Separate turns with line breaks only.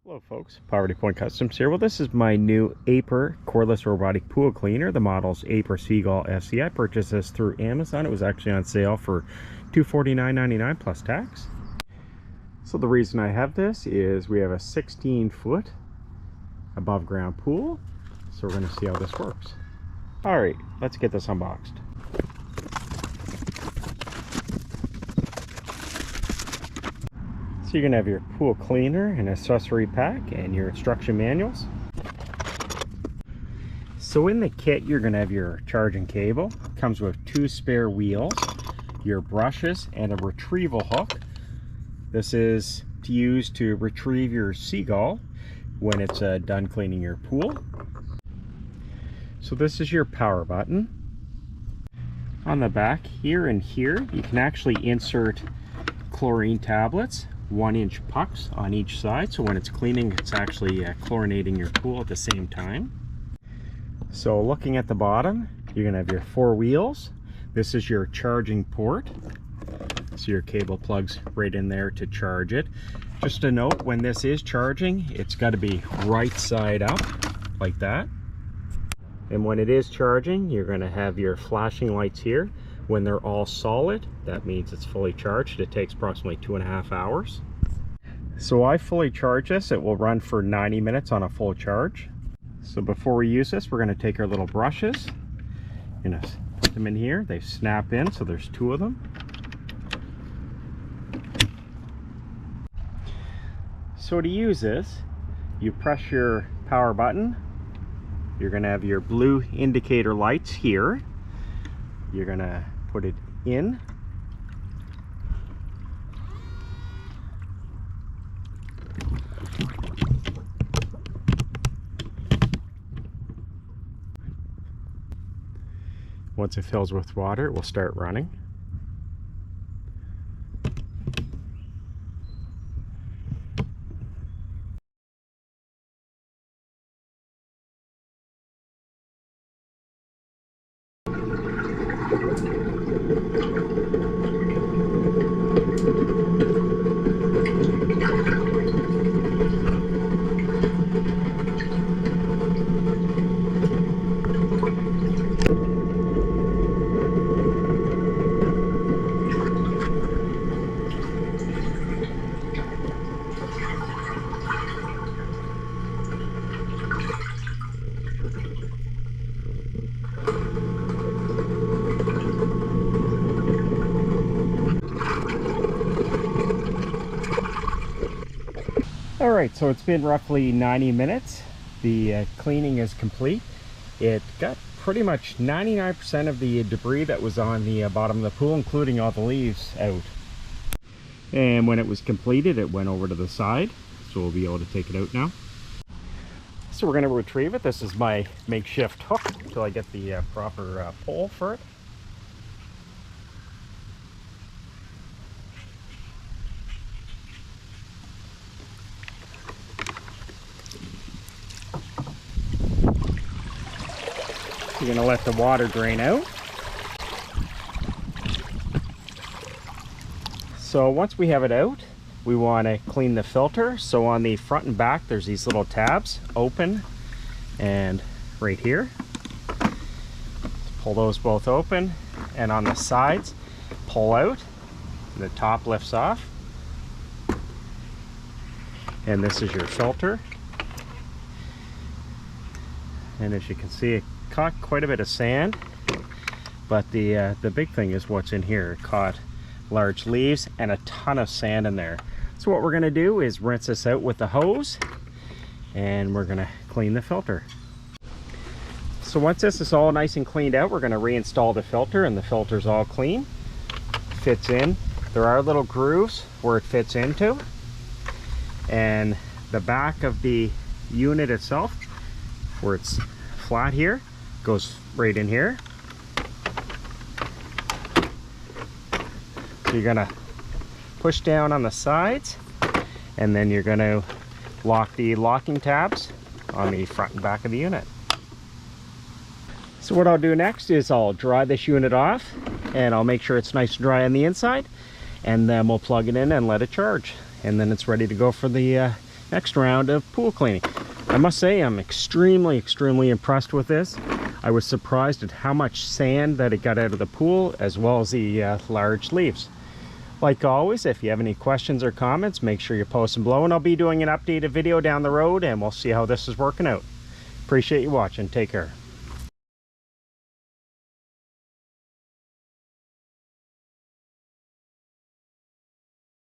Hello folks, Poverty Point Customs here. Well, this is my new AIPER cordless robotic pool cleaner. The model's AIPER Seagull SE. I purchased this through Amazon. It was actually on sale for $249.99 plus tax. So the reason I have this is we have a 16-foot above ground pool. So we're going to see how this works. Alright, let's get this unboxed. So you're going to have your pool cleaner and accessory pack and your instruction manuals. So in the kit you're going to have your charging cable. It comes with 2 spare wheels, your brushes, and a retrieval hook. This is to use to retrieve your Seagull when it's done cleaning your pool. So this is your power button. On the back here and here you can actually insert chlorine tablets, 1-inch pucks on each side, so when it's cleaning it's actually chlorinating your pool at the same time. So looking at the bottom, you're gonna have your 4 wheels. This is your charging port, so your cable plugs right in there to charge it. Just a note, when this is charging, it's got to be right side up like that. And when it is charging, you're going to have your flashing lights here. When they're all solid, that means it's fully charged. It takes approximately 2.5 hours. So I fully charge this. It will run for 90 minutes on a full charge. So before we use this, we're going to take our little brushes. You're going to put them in here. They snap in, so there's 2 of them. So to use this, you press your power button. You're going to have your blue indicator lights here. You're going to put it in. Once it fills with water, it will start running. Alright, so it's been roughly 90 minutes. The cleaning is complete. It got pretty much 99% of the debris that was on the bottom of the pool, including all the leaves, out. And when it was completed, it went over to the side, so we'll be able to take it out now. So we're going to retrieve it. This is my makeshift hook until I get the proper pole for it. You're going to let the water drain out. So once we have it out, we want to clean the filter. So on the front and back there's these little tabs, open and right here. Pull those both open, and on the sides pull out, and the top lifts off. And this is your filter. And as you can see, it caught quite a bit of sand, but the big thing is what's in here. It caught large leaves and a ton of sand in there. So what we're going to do is rinse this out with the hose, and we're going to clean the filter. So once this is all nice and cleaned out, we're going to reinstall the filter, and the filter's all clean. Fits in. There are little grooves where it fits into, and the back of the unit itself, where it's flat here, goes right in here. So you're gonna push down on the sides, and then you're gonna lock the locking tabs on the front and back of the unit. So what I'll do next is I'll dry this unit off, and I'll make sure it's nice and dry on the inside, and then we'll plug it in and let it charge, and then it's ready to go for the next round of pool cleaning. I must say I'm extremely impressed with this. I was surprised at how much sand that it got out of the pool, as well as the large leaves. Like always, if you have any questions or comments, make sure you post them below, and I'll be doing an updated video down the road, and we'll see how this is working out. Appreciate you watching. Take care.